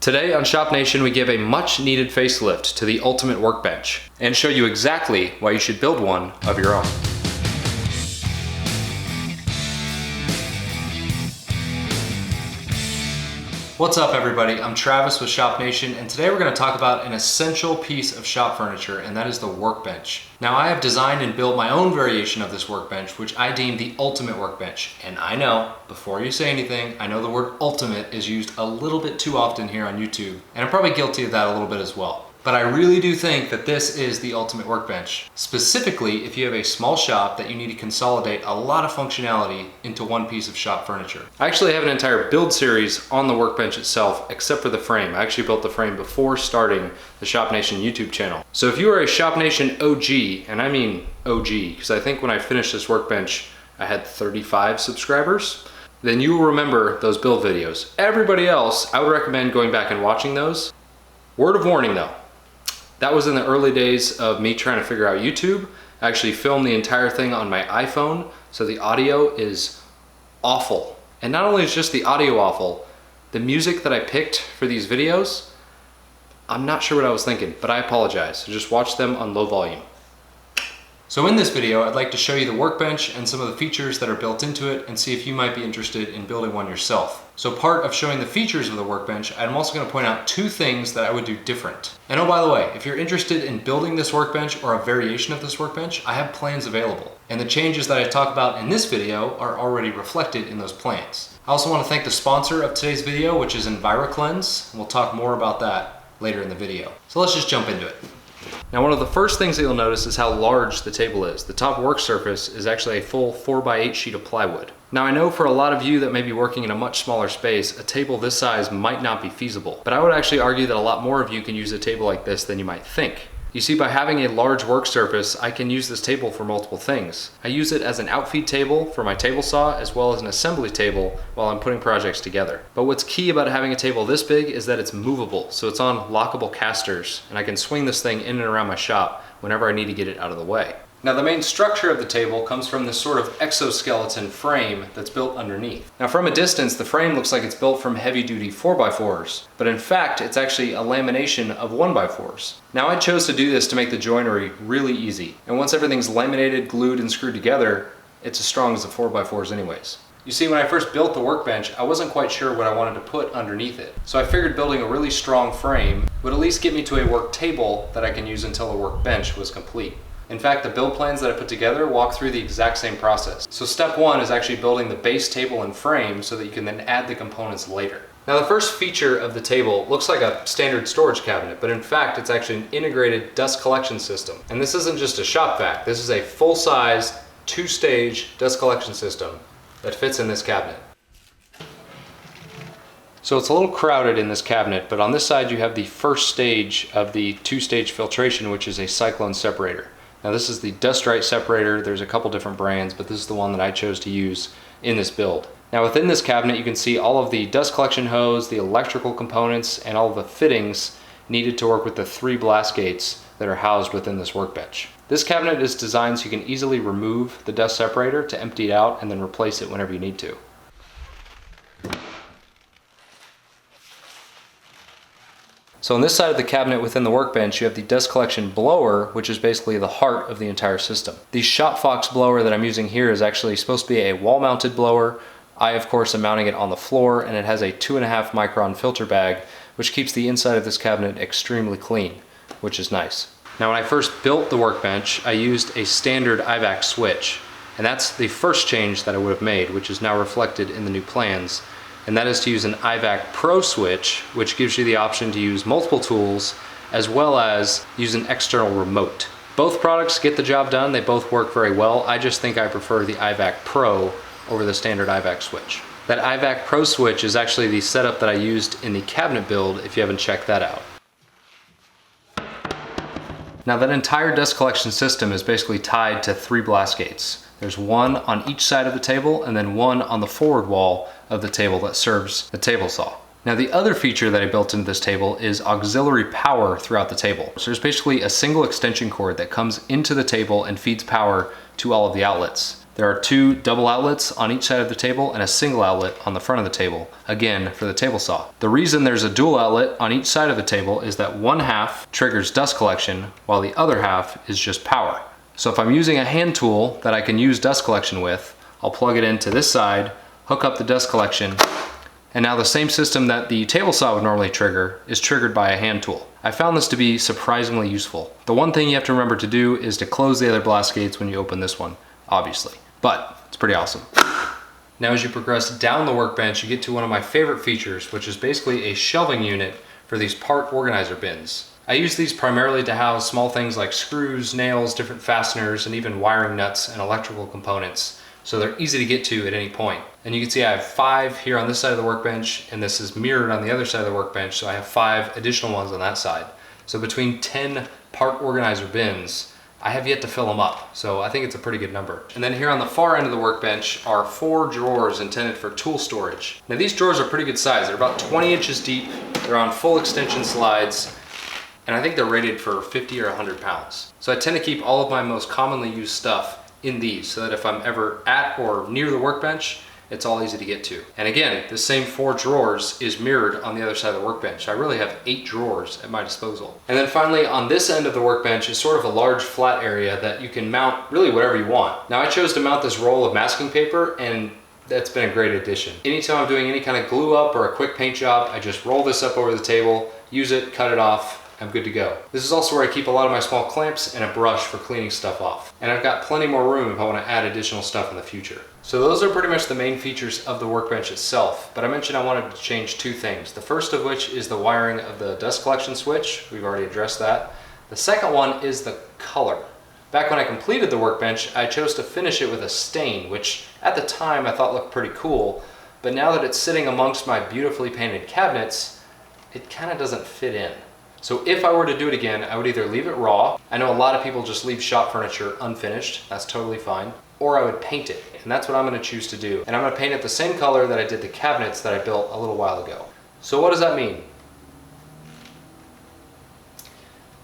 Today on Shop Nation, we give a much needed facelift to the ultimate workbench and show you exactly why you should build one of your own. What's up everybody, I'm Travis with Shop Nation, and today we're going to talk about an essential piece of shop furniture, and that is the workbench. Now I have designed and built my own variation of this workbench, which I deem the ultimate workbench. And I know, before you say anything, I know the word ultimate is used a little bit too often here on YouTube, and I'm probably guilty of that a little bit as well. But I really do think that this is the ultimate workbench. Specifically, if you have a small shop that you need to consolidate a lot of functionality into one piece of shop furniture. I actually have an entire build series on the workbench itself, except for the frame. I actually built the frame before starting the Shop Nation YouTube channel. So if you are a Shop Nation OG, and I mean OG, because I think when I finished this workbench, I had 35 subscribers, then you will remember those build videos. Everybody else, I would recommend going back and watching those. Word of warning though, that was in the early days of me trying to figure out YouTube. I actually filmed the entire thing on my iPhone, so the audio is awful. And not only is just the audio awful, the music that I picked for these videos, I'm not sure what I was thinking, but I apologize. So just watch them on low volume. So in this video, I'd like to show you the workbench and some of the features that are built into it and see if you might be interested in building one yourself. So part of showing the features of the workbench, I'm also going to point out two things that I would do different. And oh, by the way, if you're interested in building this workbench or a variation of this workbench, I have plans available. And the changes that I talk about in this video are already reflected in those plans. I also want to thank the sponsor of today's video, which is EnviroCleanse, and we'll talk more about that later in the video. So let's just jump into it. Now, one of the first things that you'll notice is how large the table is. The top work surface is actually a full 4x8 sheet of plywood. Now, I know for a lot of you that may be working in a much smaller space, a table this size might not be feasible. But I would actually argue that a lot more of you can use a table like this than you might think. You see, by having a large work surface, I can use this table for multiple things. I use it as an outfeed table for my table saw, as well as an assembly table while I'm putting projects together. But what's key about having a table this big is that it's movable, so it's on lockable casters, and I can swing this thing in and around my shop whenever I need to get it out of the way. Now, the main structure of the table comes from this sort of exoskeleton frame that's built underneath. Now, from a distance, the frame looks like it's built from heavy-duty 4x4s, but in fact, it's actually a lamination of 1x4s. Now, I chose to do this to make the joinery really easy, and once everything's laminated, glued, and screwed together, it's as strong as the 4x4s anyways. You see, when I first built the workbench, I wasn't quite sure what I wanted to put underneath it. So I figured building a really strong frame would at least get me to a work table that I can use until the workbench was complete. In fact, the build plans that I put together walk through the exact same process. So step one is actually building the base table and frame so that you can then add the components later. Now, the first feature of the table looks like a standard storage cabinet, but in fact, it's actually an integrated dust collection system. And this isn't just a shop vac, this is a full-size, two-stage dust collection system that fits in this cabinet. So it's a little crowded in this cabinet, but on this side you have the first stage of the two-stage filtration, which is a cyclone separator. Now, this is the Dust Right separator. There's a couple different brands, but this is the one that I chose to use in this build. Now, within this cabinet, you can see all of the dust collection hose, the electrical components, and all of the fittings needed to work with the 3 blast gates that are housed within this workbench. This cabinet is designed so you can easily remove the dust separator to empty it out and then replace it whenever you need to. So on this side of the cabinet within the workbench, you have the dust collection blower, which is basically the heart of the entire system. The ShopFox blower that I'm using here is actually supposed to be a wall-mounted blower. I, of course, am mounting it on the floor, and it has a 2.5 micron filter bag, which keeps the inside of this cabinet extremely clean, which is nice. Now, when I first built the workbench, I used a standard IVAC switch, and that's the first change that I would have made, which is now reflected in the new plans. And that is to use an IVAC Pro switch, which gives you the option to use multiple tools as well as use an external remote. Both products get the job done. They both work very well. I just think I prefer the IVAC Pro over the standard IVAC switch. That IVAC Pro switch is actually the setup that I used in the cabinet build, if you haven't checked that out. Now, that entire dust collection system is basically tied to 3 blast gates. There's one on each side of the table and then one on the forward wall of the table that serves the table saw. Now, the other feature that I built into this table is auxiliary power throughout the table. So there's basically a single extension cord that comes into the table and feeds power to all of the outlets. There are 2 double outlets on each side of the table and a single outlet on the front of the table, again for the table saw. The reason there's a dual outlet on each side of the table is that one half triggers dust collection while the other half is just power. So if I'm using a hand tool that I can use dust collection with, I'll plug it into this side, hook up the dust collection, and now the same system that the table saw would normally trigger is triggered by a hand tool. I found this to be surprisingly useful. The one thing you have to remember to do is to close the other blast gates when you open this one, obviously. But it's pretty awesome. Now as you progress down the workbench, you get to one of my favorite features, which is basically a shelving unit for these part organizer bins. I use these primarily to house small things like screws, nails, different fasteners, and even wiring nuts and electrical components, so they're easy to get to at any point. And you can see I have 5 here on this side of the workbench, and this is mirrored on the other side of the workbench, so I have 5 additional ones on that side. So between 10 part organizer bins, I have yet to fill them up, so I think it's a pretty good number. And then here on the far end of the workbench are 4 drawers intended for tool storage. Now these drawers are pretty good size. They're about 20 inches deep, they're on full extension slides, and I think they're rated for 50 or 100 pounds. So I tend to keep all of my most commonly used stuff in these so that if I'm ever at or near the workbench, it's all easy to get to. And again, the same 4 drawers is mirrored on the other side of the workbench. I really have 8 drawers at my disposal. And then finally, on this end of the workbench is sort of a large flat area that you can mount really whatever you want. Now I chose to mount this roll of masking paper, and that's been a great addition. Anytime I'm doing any kind of glue up or a quick paint job, I just roll this up over the table, use it, cut it off, I'm good to go. This is also where I keep a lot of my small clamps and a brush for cleaning stuff off. And I've got plenty more room if I want to add additional stuff in the future. So those are pretty much the main features of the workbench itself, but I mentioned I wanted to change 2 things. The first of which is the wiring of the dust collection switch. We've already addressed that. The second one is the color. Back when I completed the workbench, I chose to finish it with a stain, which at the time I thought looked pretty cool, but now that it's sitting amongst my beautifully painted cabinets, it kind of doesn't fit in. So if I were to do it again, I would either leave it raw. I know a lot of people just leave shop furniture unfinished. That's totally fine. Or I would paint it, and that's what I'm going to choose to do. And I'm going to paint it the same color that I did the cabinets that I built a little while ago. So what does that mean?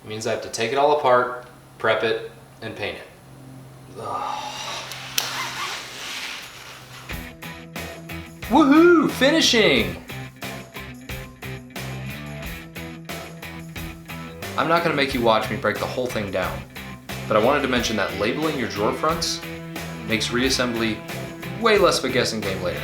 It means I have to take it all apart, prep it, and paint it. Ugh. Woohoo! Finishing! I'm not going to make you watch me break the whole thing down, but I wanted to mention that labeling your drawer fronts makes reassembly way less of a guessing game later.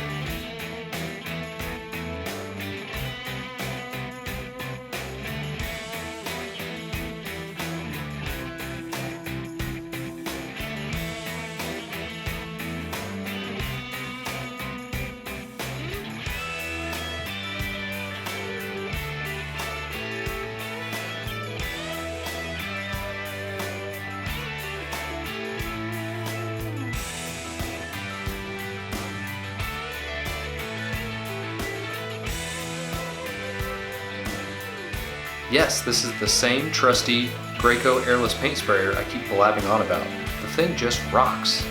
Yes, this is the same trusty Graco airless paint sprayer I keep blabbing on about. The thing just rocks.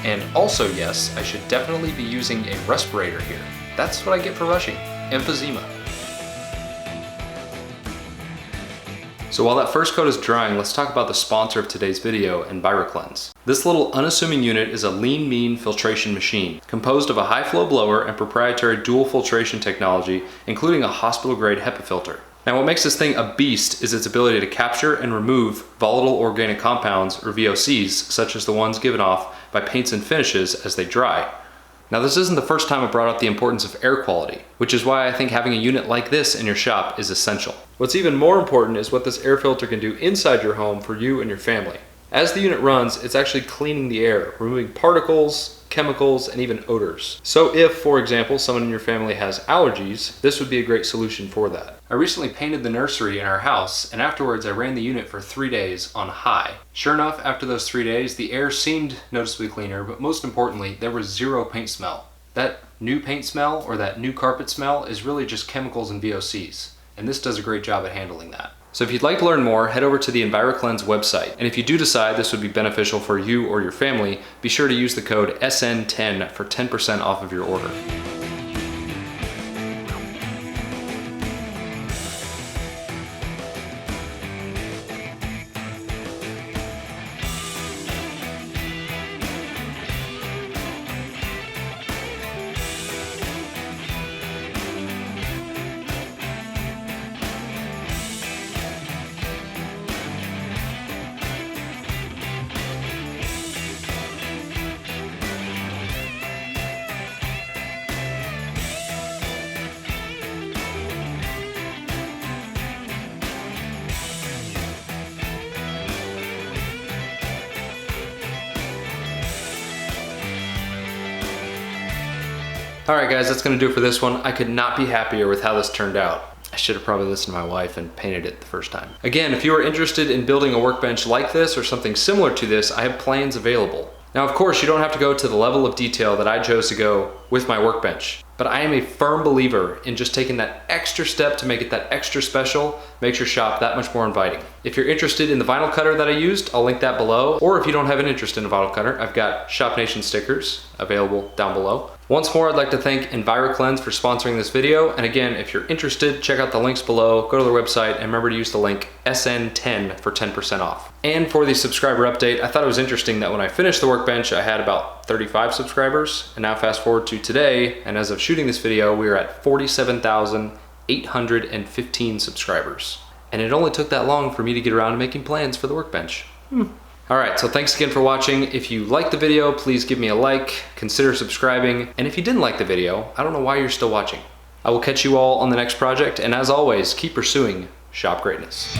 And also, yes, I should definitely be using a respirator here. That's what I get for rushing. Emphysema. So while that first coat is drying, let's talk about the sponsor of today's video, EnviroCleanse. This little unassuming unit is a lean mean filtration machine, composed of a high flow blower and proprietary dual filtration technology, including a hospital grade HEPA filter. Now what makes this thing a beast is its ability to capture and remove volatile organic compounds, or VOCs, such as the ones given off by paints and finishes as they dry. Now this isn't the first time I brought up the importance of air quality, which is why I think having a unit like this in your shop is essential. What's even more important is what this air filter can do inside your home for you and your family. As the unit runs, it's actually cleaning the air, removing particles, chemicals, and even odors. So if, for example, someone in your family has allergies, this would be a great solution for that. I recently painted the nursery in our house, and afterwards I ran the unit for 3 days on high. Sure enough, after those 3 days, the air seemed noticeably cleaner, but most importantly, there was zero paint smell. That new paint smell or that new carpet smell is really just chemicals and VOCs, and this does a great job at handling that. So if you'd like to learn more, head over to the EnviroCleanse website. And if you do decide this would be beneficial for you or your family, be sure to use the code SN10 for 10% off of your order. All right guys, that's gonna do it for this one. I could not be happier with how this turned out. I should have probably listened to my wife and painted it the first time. Again, if you are interested in building a workbench like this or something similar to this, I have plans available. Now, of course, you don't have to go to the level of detail that I chose to go with my workbench, but I am a firm believer in just taking that extra step to make it that extra special, makes your shop that much more inviting. If you're interested in the vinyl cutter that I used, I'll link that below. Or if you don't have an interest in a vinyl cutter, I've got Shop Nation stickers available down below. Once more, I'd like to thank EnviroCleanse for sponsoring this video. And again, if you're interested, check out the links below, go to their website, and remember to use the link SN10 for 10% off. And for the subscriber update, I thought it was interesting that when I finished the workbench, I had about 35 subscribers. And now fast forward to today, and as of shooting this video, we are at 47,815 subscribers. And it only took that long for me to get around to making plans for the workbench. All right, so thanks again for watching. If you liked the video, please give me a like, consider subscribing. And if you didn't like the video, I don't know why you're still watching. I will catch you all on the next project. And as always, keep pursuing shop greatness.